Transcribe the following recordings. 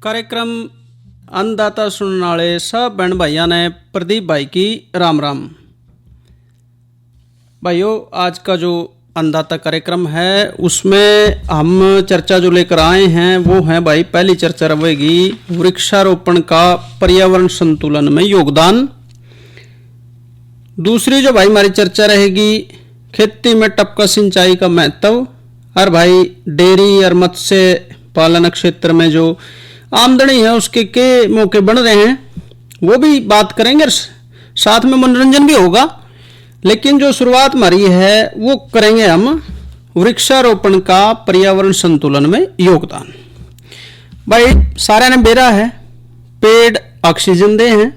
कार्यक्रम अन्नदाता सुनने वाले सब बहन भाइयों ने प्रदीप भाई की राम राम। भाइयों, आज का जो अन्नदाता कार्यक्रम है उसमें हम चर्चा जो लेकर आए हैं वो है भाई, पहली चर्चा रहेगी वृक्षारोपण का पर्यावरण संतुलन में योगदान। दूसरी जो भाई हमारी चर्चा रहेगी खेती में टपका सिंचाई का महत्व, और भाई डेयरी और मत्स्य पालन क्षेत्र में जो आमदनी है उसके के मौके बन रहे हैं वो भी बात करेंगे, साथ में मनोरंजन भी होगा। लेकिन जो शुरुआत हमारी है वो करेंगे हम वृक्षारोपण का पर्यावरण संतुलन में योगदान। भाई सारा ने बेरा है, पेड़ ऑक्सीजन दे हैं,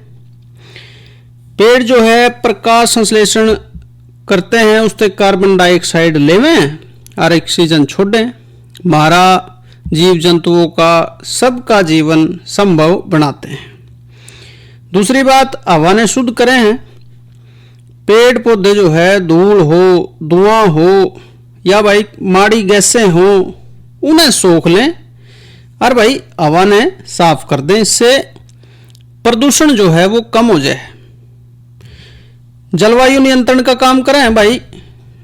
पेड़ जो है प्रकाश संश्लेषण करते हैं, उससे कार्बन डाइऑक्साइड लेवे और ऑक्सीजन छोड़े, हमारा जीव जंतुओं का सबका जीवन संभव बनाते हैं। दूसरी बात, हवा ने शुद्ध करे हैं, पेड़ पौधे जो है धूल हो, धुआं हो या भाई माड़ी गैसें हो उन्हें सोख लें और भाई हवा ने साफ कर दें, इससे प्रदूषण जो है वो कम हो जाए। जलवायु नियंत्रण का काम करें भाई,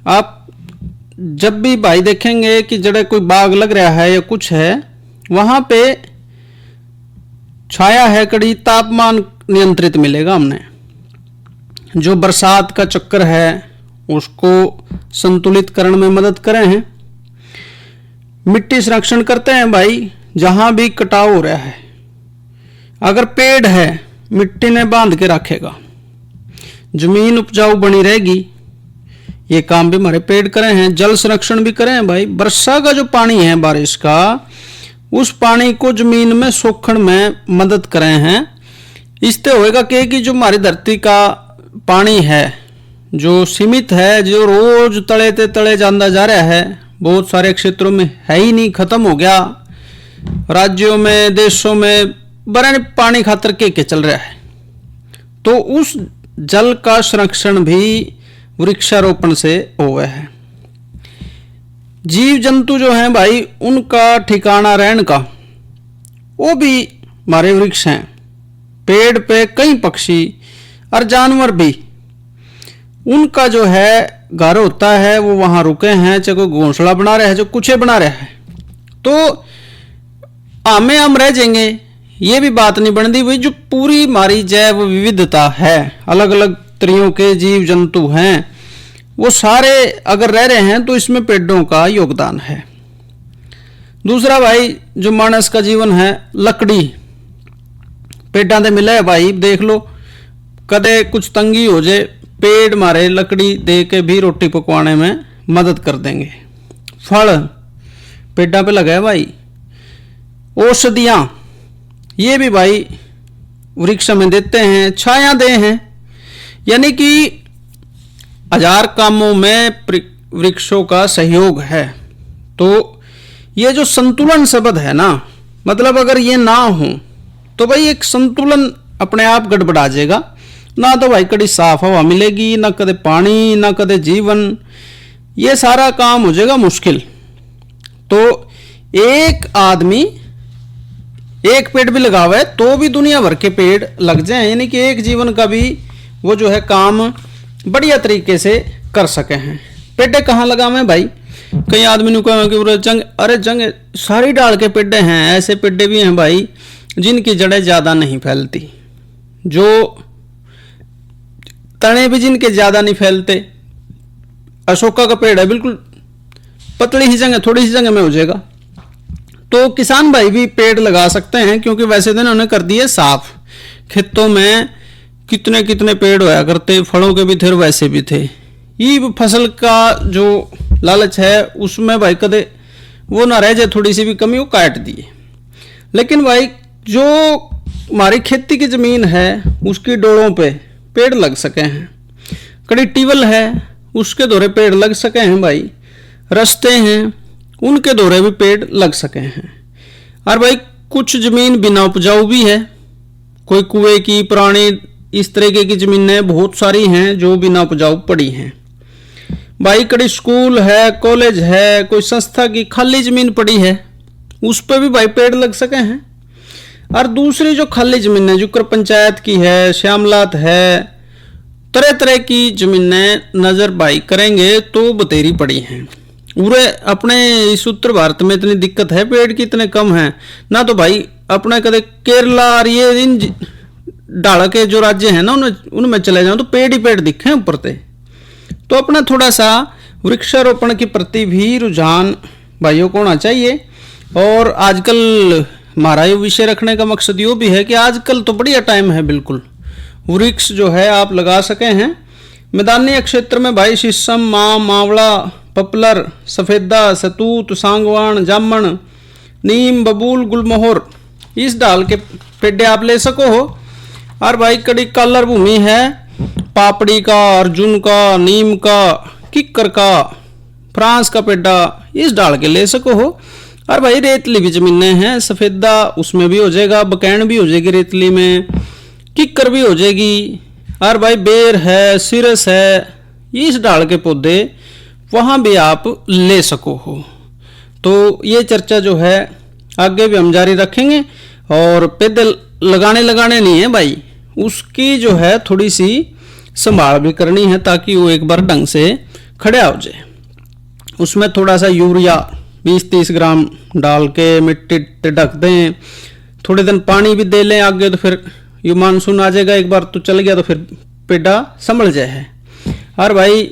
आप जब भी भाई देखेंगे कि जड़े कोई बाग लग रहा है या कुछ है, वहां पे छाया है कड़ी, तापमान नियंत्रित मिलेगा। हमने जो बरसात का चक्कर है उसको संतुलित करने में मदद करें हैं। मिट्टी संरक्षण करते हैं भाई, जहां भी कटाव हो रहा है अगर पेड़ है मिट्टी ने बांध के रखेगा, जमीन उपजाऊ बनी रहेगी। ये काम भी हमारे पेड़ करें हैं। जल संरक्षण भी करें हैं भाई, वर्षा का जो पानी है बारिश का, उस पानी को जमीन में सोखण में मदद करें हैं। इससे होएगा कि जो हमारी धरती का पानी है जो सीमित है, जो रोज तले ते तले जाता जा रहा है, बहुत सारे क्षेत्रों में है ही नहीं, खत्म हो गया, राज्यों में देशों में बड़े पानी खातर के चल रहा है। तो उस जल का संरक्षण भी वृक्षारोपण से हुआ है। जीव जंतु जो हैं भाई उनका ठिकाना रहने का वो भी हमारे वृक्ष हैं। पेड़ पे कई पक्षी और जानवर भी, उनका जो है घर होता है वो वहां रुके हैं, चाहे कोई घोंसला बना रहा है, जो कुछ बना रहा है, तो आमे हम रह जाएंगे। ये भी बात नहीं बनती भाई, जो पूरी हमारी जैव विविधता है, अलग अलग त्रियों के जीव जंतु हैं, वो सारे अगर रह रहे हैं तो इसमें पेड़ों का योगदान है। दूसरा भाई, जो मानस का जीवन है, लकड़ी पेड़ां दे मिले है भाई। देख लो कदे कुछ तंगी हो जाए, पेड़ मारे लकड़ी दे के भी रोटी पकवाने में मदद कर देंगे। फल पेड़ां पे लगा है भाई। औषधियां ये भी भाई वृक्ष में देते हैं, छाया दे हैं, यानी कि हजार कामों में वृक्षों का सहयोग है। तो ये जो संतुलन शब्द है ना, मतलब अगर ये ना हो तो भाई एक संतुलन अपने आप गड़बड़ा जाएगा। ना तो भाई कड़ी साफ हवा मिलेगी, ना कदे पानी, ना कदे जीवन, ये सारा काम हो जाएगा मुश्किल। तो एक आदमी एक पेड़ भी लगावे तो भी दुनिया भर के पेड़ लग जाए, यानी कि एक जीवन का भी वो जो है काम बढ़िया तरीके से कर सके हैं। पेड़े कहाँ लगावे भाई? कई आदमी ने कहा कि जंग, अरे जंग सारी डाल के पेड़े हैं। ऐसे पेड़े भी हैं भाई जिनकी जड़ें ज्यादा नहीं फैलती, जो तने भी जिनके ज्यादा नहीं फैलते। अशोका का पेड़ है, बिल्कुल पतली ही जगह, थोड़ी सी जगह में हो जाएगा। तो किसान भाई भी पेड़ लगा सकते हैं, क्योंकि वैसे तो उन्होंने कर दिए साफ। खेतों में कितने कितने पेड़ होया करते, फलों के भी थे और वैसे भी थे। ये फसल का जो लालच है उसमें भाई कदे वो ना रह जाए, थोड़ी सी भी कमी वो काट दिए। लेकिन भाई जो हमारी खेती की जमीन है उसकी डोरों पे पेड़ लग सके हैं, कड़ी टीवल है उसके दौरे पेड़ लग सके हैं भाई, रास्ते हैं उनके दौरे भी पेड़ लग सके हैं। और भाई कुछ जमीन बिना उपजाऊ भी है, कोई कुएं की पुरानी इस तरीके की जमीनें बहुत सारी हैं जो बिना उपजाऊ पड़ी हैं। भाई कड़ी स्कूल है, कॉलेज है, कोई संस्था की खाली जमीन पड़ी है, उस पर भी भाई पेड़ लग सके हैं। और दूसरी जो खाली जमीन है, जुकर पंचायत की है, श्यामलात है, तरह तरह की जमीनें नजर भाई करेंगे तो बतेरी पड़ी हैं। पूरे अपने इस उत्तर भारत में इतनी दिक्कत है, पेड़ की इतने कम है ना, तो भाई अपने कदे केरला और ये इन ढाल के जो राज्य हैं ना उनमें चले जाओ तो पेड़ ही पेड़ दिखे ऊपर से। तो अपना थोड़ा सा वृक्षारोपण के प्रति भी रुझान भाइयों को होना चाहिए। और आजकल हमारा ये विषय रखने का मकसद ये भी है कि आजकल तो बढ़िया टाइम है, बिल्कुल वृक्ष जो है आप लगा सके हैं। मैदानी क्षेत्र में भाई शीशम, मावड़ा, पपलर, सफेदा, सतूत, सांगवान, जामन, नीम, बबूल, गुलमोहर, इस डाल के पेड़े आप ले सको हो। और भाई कड़ी कलर भूमि है, पापड़ी का, अर्जुन का, नीम का, किक्कर का, फ्रांस का पेड़ा इस डाल के ले सको हो। और भाई रेतली भी जमीनें हैं, सफेदा उसमें भी हो जाएगा, बकैन भी हो जाएगी रेतली में, किक्कर भी हो जाएगी। और भाई बेर है, सिरस है, इस डाल के पौधे वहाँ भी आप ले सको हो। तो ये चर्चा जो है आगे भी हम जारी रखेंगे। और पौधे लगाने नहीं है भाई, उसकी जो है थोड़ी सी संभाल भी करनी है ताकि वो एक बार ढंग से खड़ा हो जाए। उसमें थोड़ा सा यूरिया 20-30 ग्राम डाल के मिट्टी ढक दें, थोड़े दिन पानी भी दे लें। आगे तो फिर ये मानसून आ जाएगा, एक बार तो चल गया तो फिर पेड़ा संभल जाए है। और भाई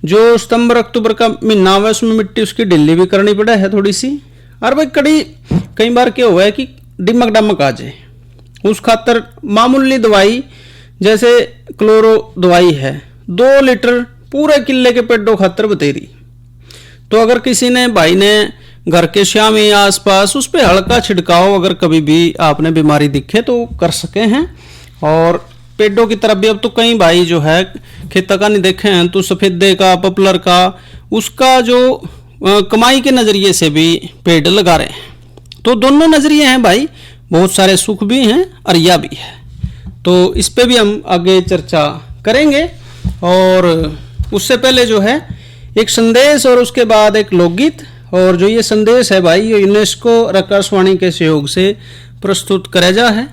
जो सितंबर अक्टूबर का महीना हुआ उसमें मिट्टी उसकी ढीली भी करनी पड़े है थोड़ी सी। और भाई कई बार क्या हुआ है कि डिमक डमक आ जाए, उस खातर मामूली दवाई जैसे क्लोरो दवाई है 2 लीटर पूरे किले के पेड़ों खातर बतेरी। तो अगर किसी ने भाई ने घर के श्याम या आसपास उस पर हल्का छिड़काव अगर कभी भी आपने बीमारी दिखे तो कर सके हैं। और पेड़ों की तरफ भी अब तो कई भाई जो है खेत का नहीं देखे हैं तो सफेदे का, पपलर का, उसका जो कमाई के नजरिए से भी पेड़ लगा रहे हैं। तो दोनों नजरिए हैं भाई, बहुत सारे सुख भी हैं और या भी है। तो इस पे भी हम आगे चर्चा करेंगे। और उससे पहले जो है एक संदेश और उसके बाद एक लोकगीत। और जो ये संदेश है भाई ये यूनेस्को और आकाशवाणी के सहयोग से प्रस्तुत करा जा है।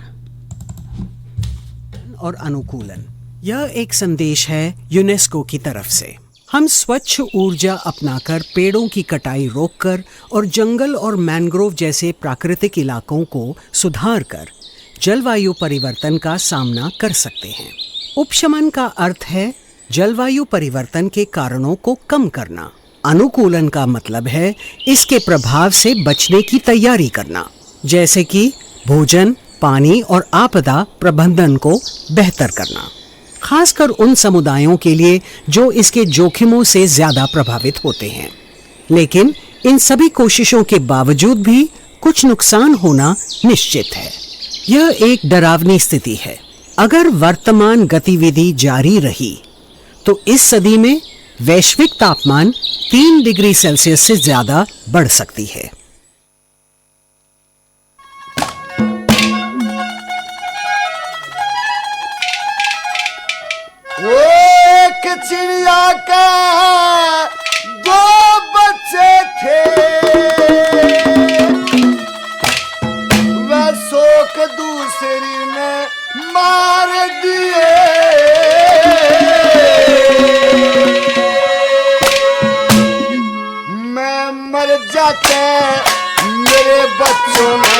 और अनुकूलन, यह एक संदेश है यूनेस्को की तरफ से। हम स्वच्छ ऊर्जा अपनाकर पेड़ों की कटाई रोककर और जंगल और मैंग्रोव जैसे प्राकृतिक इलाकों को सुधार कर जलवायु परिवर्तन का सामना कर सकते हैं। उपशमन का अर्थ है जलवायु परिवर्तन के कारणों को कम करना। अनुकूलन का मतलब है इसके प्रभाव से बचने की तैयारी करना, जैसे कि भोजन, पानी और आपदा प्रबंधन को बेहतर करना, खासकर उन समुदायों के लिए जो इसके जोखिमों से ज्यादा प्रभावित होते हैं। लेकिन इन सभी कोशिशों के बावजूद भी कुछ नुकसान होना निश्चित है। यह एक डरावनी स्थिति है। अगर वर्तमान गतिविधि जारी रही तो इस सदी में वैश्विक तापमान 3 डिग्री सेल्सियस से ज्यादा बढ़ सकती है। एक चिड़िया का 2 बच्चे थे, वह शोक दूसरी ने मार दिए। मैं मर जाते मेरे बच्चों ने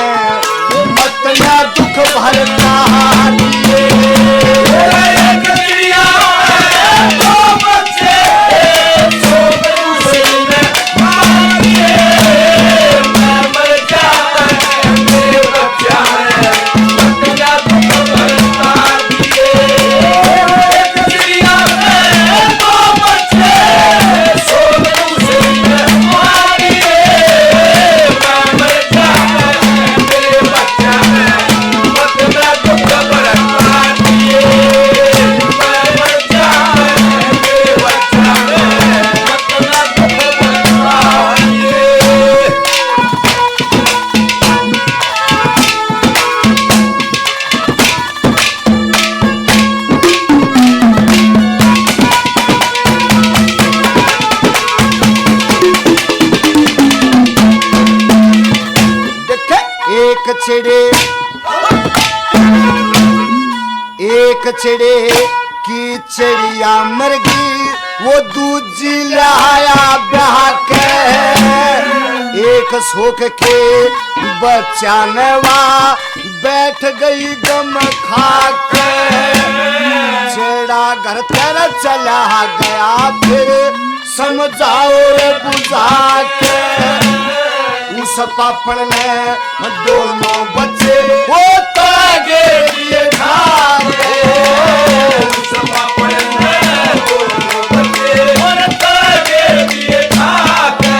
मतना दुख भरता दिए। चिड़े एक चिड़े की चिड़िया मर गई, वो दूजी लाया ब्याह के। एक सोख के बच्चा नवा बैठ गई गम खा के। चिड़ा घर तेरा चला गया, फिर समझाओ रे बुझा के। उस पापड़ ने दोनों बच्चे वो तागे दिए खा के। उस पापड़ ने दोनों बच्चे वो तागे दिए खा के।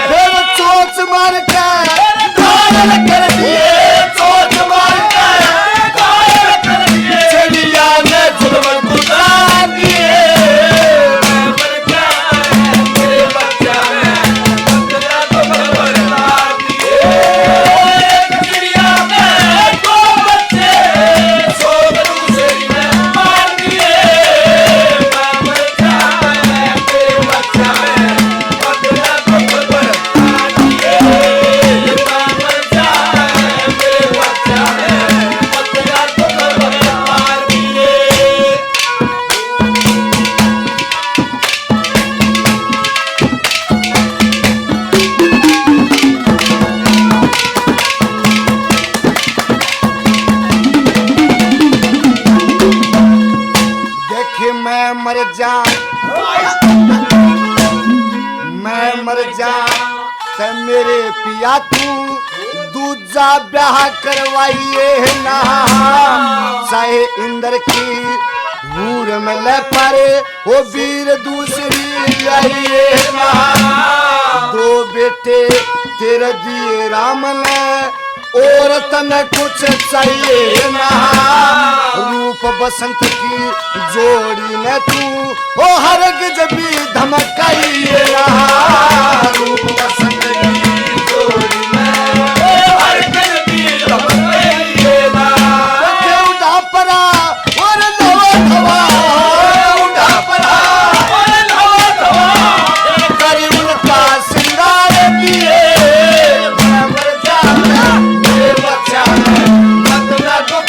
फिर चोच मार के घायल कर दिए, चोच मार के घायल कर दिए। चिड़िया ने जुल्म गुजार दिए। मैं मर जा ते मेरे पिया तू दूजा ब्याह करवाइए ना। चाहे इंद्र की हूर में ले पारे वो वीर दूसरी आइए ना। दो बेटे तेरे दिए राम ने, और तने कुछ चाहिए ना। रूप बसंत की जोड़ी ने तू ओ हरगिज भी धमकाइए ना। रूप बसंत की जोड़ी ने ओ हरगिज भी धमकाइए ना। उड़ा परा और नवा धवा, उड़ा परा और नवा धवा, करी उनका सिंगार किए। मैं मर जाऊंगा मेरे बच्चा है मतला तो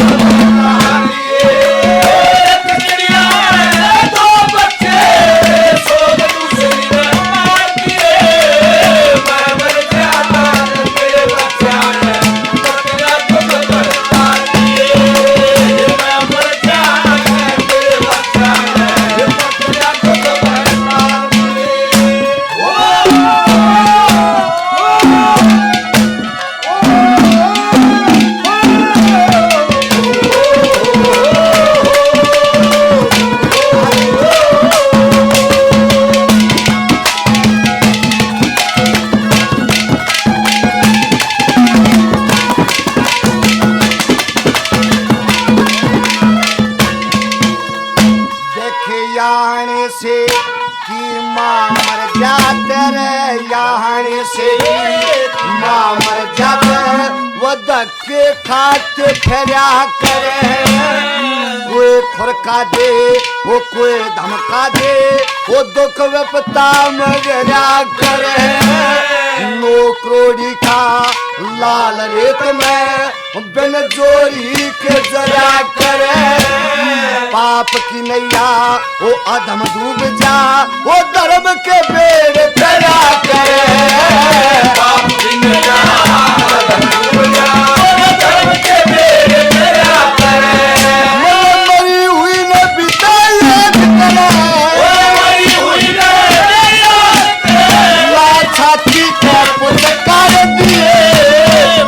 धक्के खाते फेरा करे। कोई खुरका दे वो कोई धमका दे, वो दुख विपता मगरा करे। नौकरोड़ी का लाल रेत में बिन जोरी के जरा करे। पाप की नैया वो अधम डूब जा, वो धर्म के बेड़ तेरा करे। पाप की नैया अधम डूब जा, वो धर्म के बेड़ तेरा करे। मरी हुई न बिताई याद करे, मरी हुई न याद करे। ला छाती के पुचकार दिए,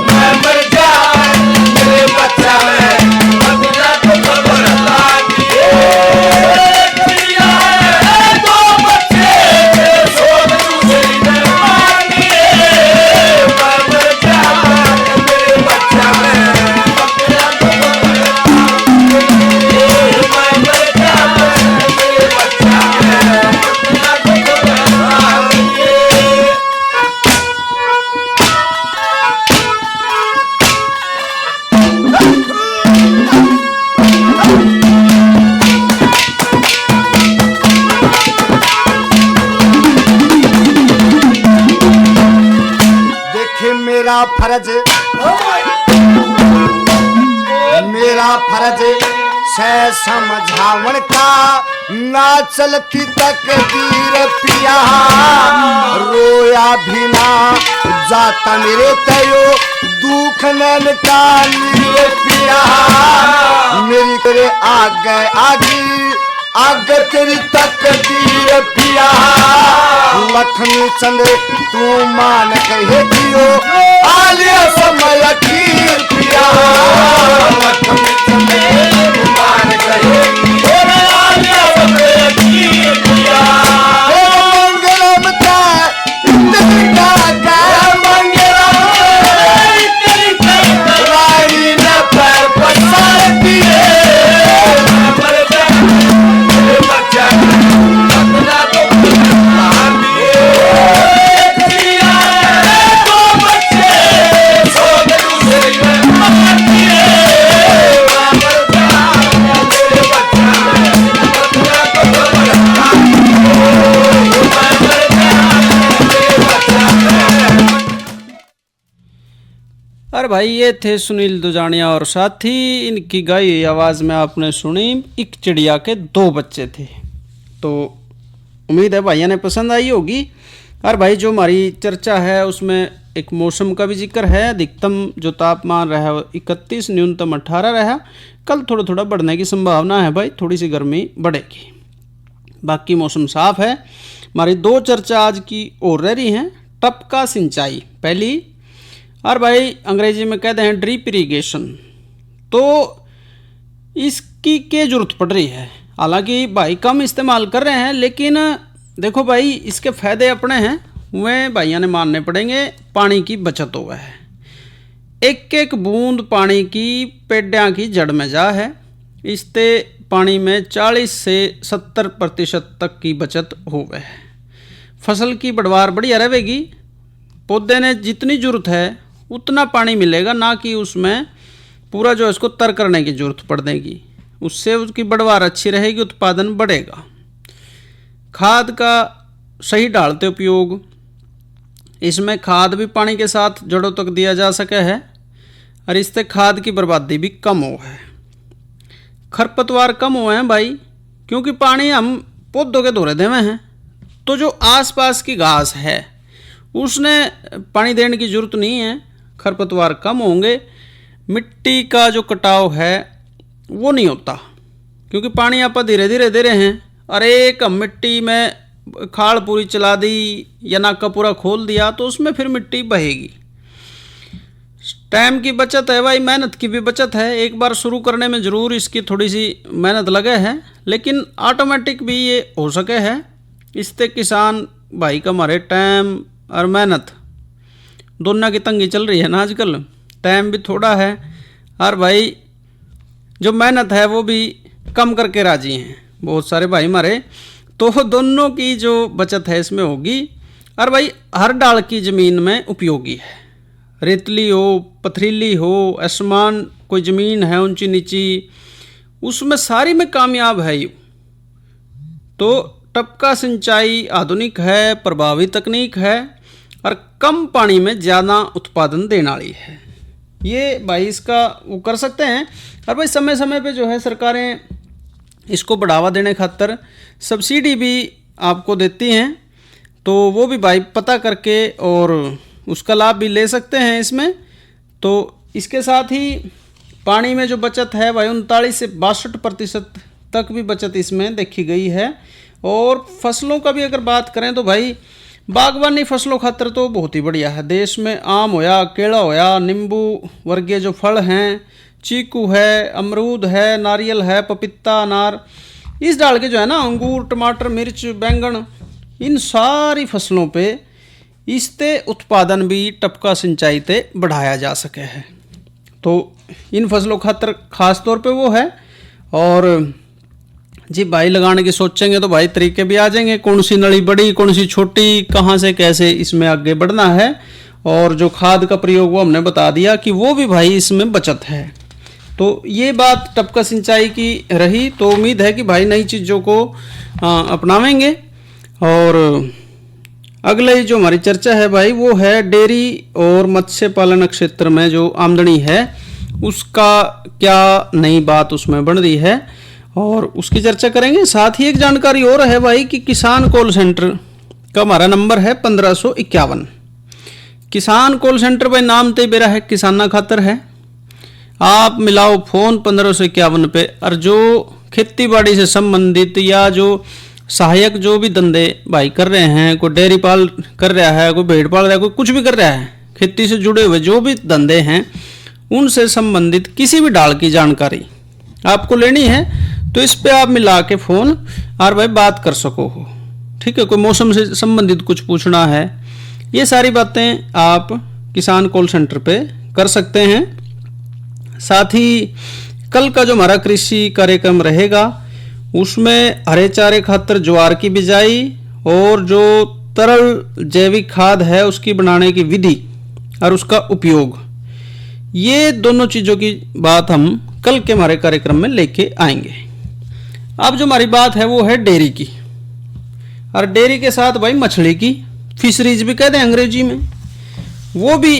मैं मर जाए मेरे बच्चा में बदला तो खबर लागिए। दुनिया है दो बच्चे सोच दूसरी ने मांगिए। मैं मर जाए मेरे बच्चा में बदला तो खबर लागिए। मैं मर जाए मेरे बच्चा में बदला तो खबर लागिए। देखे मेरा फर्ज से समझावन का ना चलती तकदीर पिया रोया भी ना जाता मेरे तयो दुख नैन टाली रे पिया मेरी करे आगे तेरी तकदीर पिया लक्ष्मी चंद्र तू मान कहे दियो आलिया समय खीर पिया लक्ष्मी चंद्र तू मान कहे दियो आलिया समय खीर पिया मंगलम का मंगलम रानी ने पैर पसार दिए अरे भाई ये थे सुनील दुजानिया और साथी। इनकी गाई हुई आवाज़ में आपने सुनी एक चिड़िया के 2 बच्चे थे। तो उम्मीद है भाइयों ने पसंद आई होगी। और भाई जो हमारी चर्चा है उसमें एक मौसम का भी जिक्र है। अधिकतम जो तापमान रहा 31, न्यूनतम 18 रहा। कल थोड़ा थोड़ा बढ़ने की संभावना है भाई, थोड़ी सी गर्मी बढ़ेगी, बाकी मौसम साफ है। हमारी 2 चर्चा आज की और रह रही हैं। टपका सिंचाई पहली, और भाई अंग्रेजी में कहते हैं ड्रिप इरिगेशन। तो इसकी क्या जरूरत पड़ रही है? हालांकि भाई कम इस्तेमाल कर रहे हैं, लेकिन देखो भाई इसके फ़ायदे अपने हैं, वे भाइयों ने मानने पड़ेंगे। पानी की बचत हुआ है, एक एक बूंद पानी की पेड़ों की जड़ में जा है। इससे पानी में 40 से 70% तक की बचत हो गई है। फसल की बढ़वार बढ़िया रहेगी। पौधे ने जितनी ज़रूरत है उतना पानी मिलेगा, ना कि उसमें पूरा जो इसको तर करने की ज़रूरत पड़ेगी। उससे उसकी बढ़वार अच्छी रहेगी, उत्पादन बढ़ेगा। खाद का सही डालते उपयोग, इसमें खाद भी पानी के साथ जड़ों तक दिया जा सके है, और इससे खाद की बर्बादी भी कम हो है। खरपतवार कम हुए हैं भाई, क्योंकि पानी हम पौधों के दौरे देवे हैं। तो जो आसपास की घास है उसने पानी देने की ज़रूरत नहीं है, खरपतवार कम होंगे। मिट्टी का जो कटाव है वो नहीं होता, क्योंकि पानी आप धीरे धीरे दे रहे हैं। और एक मिट्टी में खाल पूरी चला दी या नाका पूरा खोल दिया तो उसमें फिर मिट्टी बहेगी। टाइम की बचत है भाई, मेहनत की भी बचत है। एक बार शुरू करने में ज़रूर इसकी थोड़ी सी मेहनत लगे है, लेकिन ऑटोमेटिक भी ये हो सके है। इससे किसान भाई का हमारे टाइम और मेहनत दोनों की तंगी चल रही है ना आजकल। टाइम भी थोड़ा है और भाई जो मेहनत है वो भी कम करके राजी हैं बहुत सारे भाई हमारे। तो दोनों की जो बचत है इसमें होगी। और भाई हर डाल की ज़मीन में उपयोगी है, रेतली हो पथरीली हो, आसमान कोई ज़मीन है ऊंची नीची, उसमें सारी में कामयाब है ये। तो टपका सिंचाई आधुनिक है, प्रभावी तकनीक है और कम पानी में ज़्यादा उत्पादन देने वाली है। ये भाई इसका वो कर सकते हैं। और भाई समय समय पे जो है सरकारें इसको बढ़ावा देने खातर सब्सिडी भी आपको देती हैं, तो वो भी भाई पता करके और उसका लाभ भी ले सकते हैं इसमें। तो इसके साथ ही पानी में जो बचत है भाई 39 से 62% तक भी बचत इसमें देखी गई है। और फसलों का भी अगर बात करें तो भाई बागवानी फसलों खातर तो बहुत ही बढ़िया है। देश में आम होया, केला होया, नींबू वर्गीय जो फल हैं, चीकू है, अमरूद है, नारियल है, पपीता, अनार, इस डाल के जो है ना अंगूर, टमाटर, मिर्च, बैंगन, इन सारी फसलों पे इससे उत्पादन भी टपका सिंचाई से बढ़ाया जा सके है। तो इन फसलों खातर खास तौर पे वो है। और जी भाई लगाने की सोचेंगे तो भाई तरीके भी आ जाएंगे, कौन सी नली बड़ी, कौन सी छोटी, कहाँ से कैसे इसमें आगे बढ़ना है। और जो खाद का प्रयोग वो हमने बता दिया कि वो भी भाई इसमें बचत है। तो ये बात टपका सिंचाई की रही। तो उम्मीद है कि भाई नई चीज़ों को अपनावेंगे। और अगले जो हमारी चर्चा है भाई वो है डेयरी और मत्स्य पालन क्षेत्र में जो आमदनी है उसका क्या नई बात उसमें बन रही है और उसकी चर्चा करेंगे। साथ ही एक जानकारी और है भाई कि किसान कॉल सेंटर का हमारा नंबर है 1551। किसान कॉल सेंटर भाई नाम तो मेरा है, किसाना खातर है। आप मिलाओ फोन 1551 पे, और जो खेती बाड़ी से संबंधित या जो सहायक जो भी धंधे भाई कर रहे हैं, कोई डेयरी पाल कर रहा है, कोई भेड़ पाल रहा है, कोई कुछ भी कर रहा है, खेती से जुड़े हुए जो भी धंधे हैं उनसे संबंधित किसी भी ढाल की जानकारी आपको लेनी है तो इस पे आप मिला के फोन और भाई बात कर सको हो। ठीक है, कोई मौसम से संबंधित कुछ पूछना है, ये सारी बातें आप किसान कॉल सेंटर पे कर सकते हैं। साथ ही कल का जो हमारा कृषि कार्यक्रम रहेगा उसमें हरे चारे खातर ज्वार की बिजाई और जो तरल जैविक खाद है उसकी बनाने की विधि और उसका उपयोग, ये दोनों चीज़ों की बात हम कल के हमारे कार्यक्रम में लेके आएंगे। अब जो हमारी बात है वो है डेयरी की, और डेयरी के साथ भाई मछली की, फिशरीज भी कहते हैं अंग्रेजी में, वो भी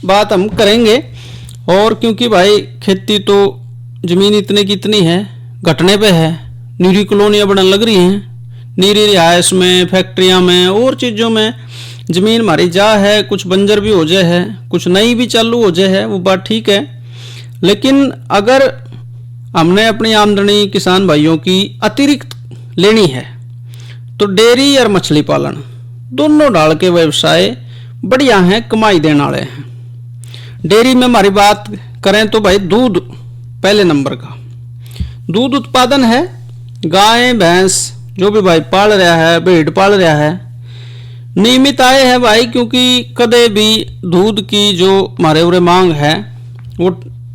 बात हम करेंगे। और क्योंकि भाई खेती तो ज़मीन इतने की इतनी है, घटने पे है, नीरी कॉलोनियाँ बनने लग रही हैं, नीरी रिहायश में, फैक्ट्रियाँ में और चीज़ों में ज़मीन हमारी जा है, कुछ बंजर भी हो जाए है, कुछ नई भी चालू हो जाए है, वो बात ठीक है। लेकिन अगर हमने अपनी आमदनी किसान भाइयों की अतिरिक्त लेनी है तो डेयरी और मछली पालन दोनों डाल के व्यवसाय बढ़िया हैं, कमाई देने वाले हैं। डेयरी में हमारी बात करें तो भाई दूध पहले नंबर का, दूध उत्पादन है, गाय भैंस जो भी भाई पाल रहा है, भेड़ पाल रहा है, नियमित आय है भाई, क्योंकि कदे भी दूध की जो हमारे उरे मांग है वो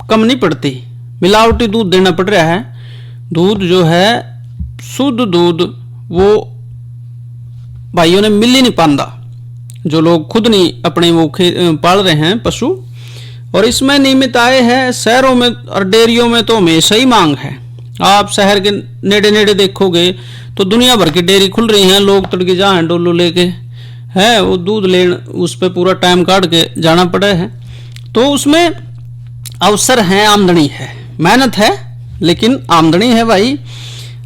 कम नहीं पड़ती, मिलावटी दूध देना पड़ रहा है। दूध जो है शुद्ध दूध वो भाइयों ने मिल ही नहीं पाता, जो लोग खुद नहीं अपने वो पाल रहे हैं पशु, और इसमें नियमित आय है। शहरों में और डेयरियों में तो हमेशा ही मांग है। आप शहर के नेड़े नेड़े देखोगे तो दुनिया भर की डेयरी खुल रही हैं, लोग तड़के जाएं डोलू लेके है वो दूध लेन, उस पर पूरा टाइम काट के जाना पड़ा है। तो उसमें अवसर है, आमदनी है, मेहनत है लेकिन आमदनी है भाई।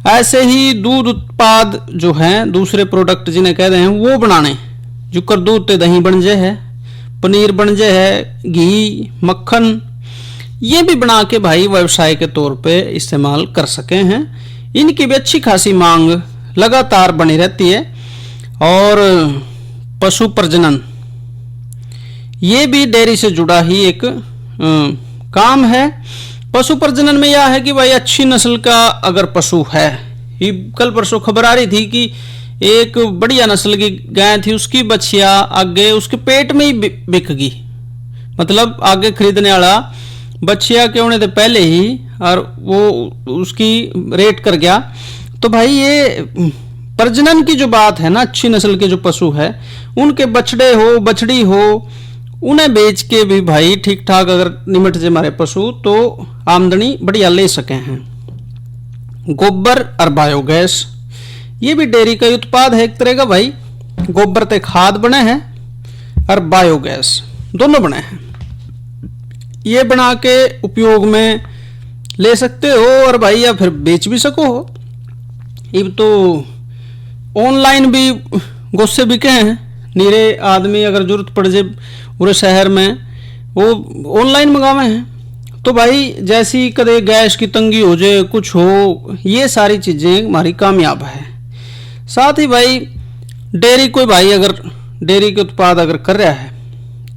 ऐसे ही दूध उत्पाद जो हैं दूसरे प्रोडक्ट जिन्हें कहते हैं वो बनाने, जो कर दूध ते दही बन जाए है, पनीर बन जाए है, घी मक्खन, ये भी बना के भाई व्यवसाय के तौर पे इस्तेमाल कर सके हैं। इनकी भी अच्छी खासी मांग लगातार बनी रहती है। और पशु प्रजनन ये भी डेयरी से जुड़ा ही एक काम है। पशु प्रजनन में यह है कि भाई अच्छी नस्ल का अगर पशु है, ये कल परसों खबर आ रही थी कि एक बढ़िया नस्ल की गाय थी, उसकी बछिया आगे उसके पेट में ही बिक गई, मतलब आगे खरीदने वाला बछिया के होने से पहले ही और वो उसकी रेट कर गया। तो भाई ये प्रजनन की जो बात है ना, अच्छी नस्ल के जो पशु है उनके बछड़े हो बछड़ी हो उन्हें बेच के भी भाई ठीक ठाक अगर निमट जाए हमारे पशु तो आमदनी बढ़िया ले सके हैं। गोबर और बायोगैस ये भी डेयरी का उत्पाद है एक तरह का भाई। गोबर ते खाद बने हैं और बायोगैस दोनों बने हैं, ये बना के उपयोग में ले सकते हो और भाई या फिर बेच भी सको हो। अब तो ऑनलाइन भी गुस्से बिके हैं, नीरे आदमी अगर जरूरत पड़ जाए पूरे शहर में वो ऑनलाइन मंगावे हैं। तो भाई जैसी कदे गैस की तंगी हो जाए कुछ हो, ये सारी चीज़ें हमारी कामयाब है। साथ ही भाई डेयरी कोई भाई अगर डेयरी के उत्पाद अगर कर रहा है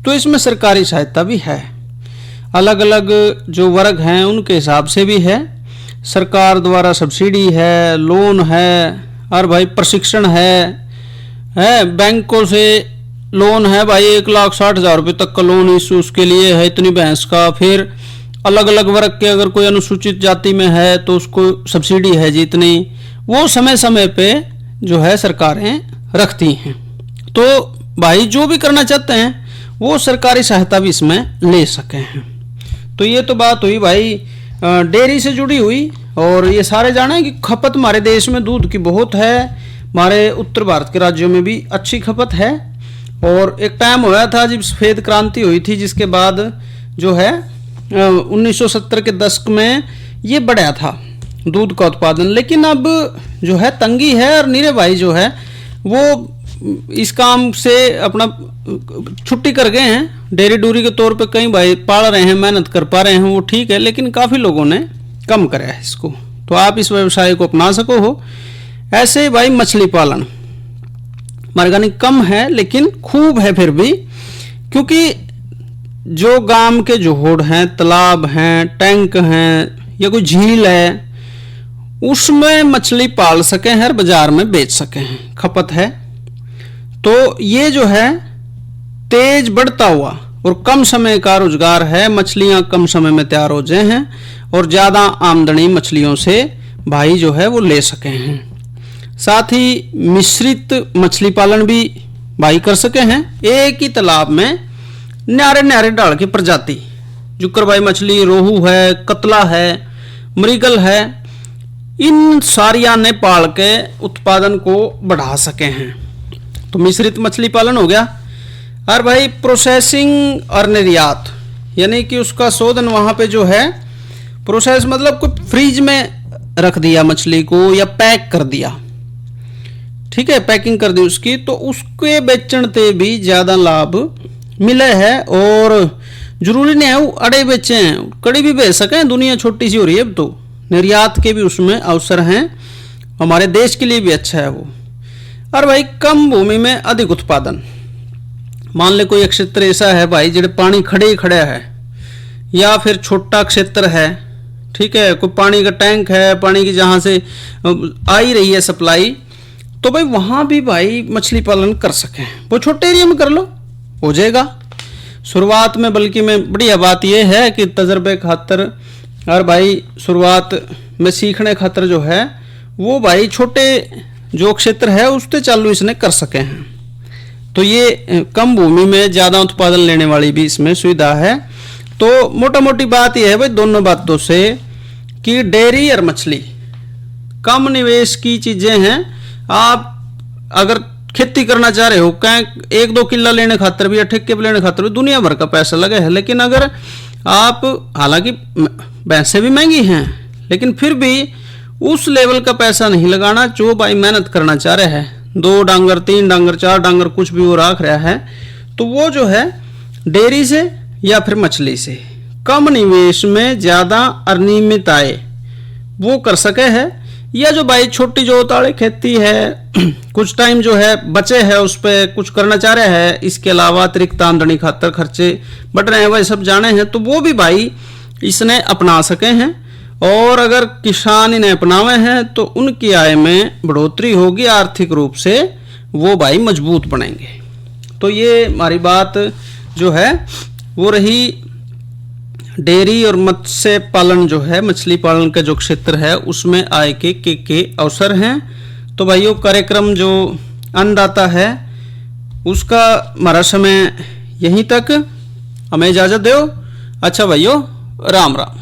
तो इसमें सरकारी सहायता भी है, अलग अलग जो वर्ग हैं उनके हिसाब से भी है, सरकार द्वारा सब्सिडी है, लोन है और भाई प्रशिक्षण है बैंकों से लोन है भाई 1,60,000 रुपये तक का लोन इस उसके लिए है, इतनी भैंस का। फिर अलग अलग वर्ग के अगर कोई अनुसूचित जाति में है तो उसको सब्सिडी है जितनी, वो समय समय पे जो है सरकारें रखती हैं। तो भाई जो भी करना चाहते हैं वो सरकारी सहायता भी इसमें ले सके हैं। तो ये तो बात हुई भाई डेयरी से जुड़ी हुई। और ये सारे जाने कि खपत हमारे देश में दूध की बहुत है, हमारे उत्तर भारत के राज्यों में भी अच्छी खपत है। और एक टाइम हुआ था जब सफ़ेद क्रांति हुई थी, जिसके बाद जो है 1970 के दशक में ये बढ़ा था दूध का उत्पादन, लेकिन अब जो है तंगी है और नीरे भाई जो है वो इस काम से अपना छुट्टी कर गए हैं। डेयरी डूरी के तौर पे कई भाई पाल रहे हैं, मेहनत कर पा रहे हैं, वो ठीक है, लेकिन काफ़ी लोगों ने कम करा है इसको। तो आप इस व्यवसाय को अपना सको हो। ऐसे भाई मछली पालन मरगानी कम है लेकिन खूब है फिर भी, क्योंकि जो गांव के जोहड़ हैं, तालाब हैं, टैंक हैं या कोई झील है, उसमें मछली पाल सके हैं और बाजार में बेच सके हैं, खपत है। तो ये जो है तेज बढ़ता हुआ और कम समय का रोजगार है। मछलियां कम समय में तैयार हो जाए हैं और ज़्यादा आमदनी मछलियों से भाई जो है वो ले सके हैं। साथ ही मिश्रित मछली पालन भी भाई कर सके हैं। एक ही तालाब में न्यारे न्यारे डाल की प्रजाति जुकर भाई मछली, रोहू है, कतला है, मृगल है, इन सारिया ने पाल के उत्पादन को बढ़ा सके हैं। तो मिश्रित मछली पालन हो गया। और भाई प्रोसेसिंग और निर्यात, यानी कि उसका शोधन वहाँ पे जो है, प्रोसेस मतलब कोई फ्रीज में रख दिया मछली को या पैक कर दिया, ठीक है, पैकिंग कर दी उसकी, तो उसके बेचने भी ज़्यादा लाभ मिले है। और जरूरी नहीं है वो अड़े बेचे हैं, कड़ी भी बेच सकें, दुनिया छोटी सी हो रही है अब, तो निर्यात के भी उसमें अवसर हैं, हमारे देश के लिए भी अच्छा है वो। और भाई कम भूमि में अधिक उत्पादन, मान ले कोई क्षेत्र ऐसा है भाई जेड़े पानी खड़े ही खड़ा है, या फिर छोटा क्षेत्र है, ठीक है, कोई पानी का टैंक है, पानी की जहाँ से आ ही रही है सप्लाई, तो भाई वहाँ भी भाई मछली पालन कर सकें। वो छोटे एरिया में कर लो, हो जाएगा शुरुआत में। बल्कि में बढ़िया बात यह है कि तजर्बे खातर और भाई शुरुआत में सीखने खातर जो है वो भाई छोटे जो क्षेत्र है उससे चालू इसने कर सके हैं। तो ये कम भूमि में ज़्यादा उत्पादन लेने वाली भी इसमें सुविधा है। तो मोटा मोटी बात यह है भाई दोनों बातों से कि डेयरी और मछली कम निवेश की चीज़ें हैं। आप अगर खेती करना चाह रहे हो, कहीं 1-2 किला लेने खातर भी या ठेके पे लेने खातर भी दुनिया भर का पैसा लगे है, लेकिन अगर आप, हालांकि भैंसें भी महंगी हैं, लेकिन फिर भी उस लेवल का पैसा नहीं लगाना जो भाई मेहनत करना चाह रहे हैं, 2 डांगर 3 डांगर 4 डांगर कुछ भी वो रख रहा है, तो वो जो है डेयरी से या फिर मछली से कम निवेश में ज़्यादा अनियमित आय वो कर सके है। या जो भाई छोटी जो ताड़ी खेती है, कुछ टाइम जो है बचे है उस पर कुछ करना चाह रहे हैं, इसके अलावा अतिरिक्त आमदनी खातर खर्चे बढ़ रहे हैं, वह सब जाने हैं, तो वो भी भाई इसने अपना सके हैं। और अगर किसान इन्हें अपनावे हैं तो उनकी आय में बढ़ोतरी होगी, आर्थिक रूप से वो भाई मजबूत बनेंगे। तो ये हमारी बात जो है वो रही डेयरी और मत्स्य पालन जो है, मछली पालन का जो क्षेत्र है उसमें आय के अवसर हैं। तो भाइयों कार्यक्रम जो अन्नदाता है उसका हमारा समय यहीं तक, हमें इजाज़त दो। अच्छा भाइयों, राम राम।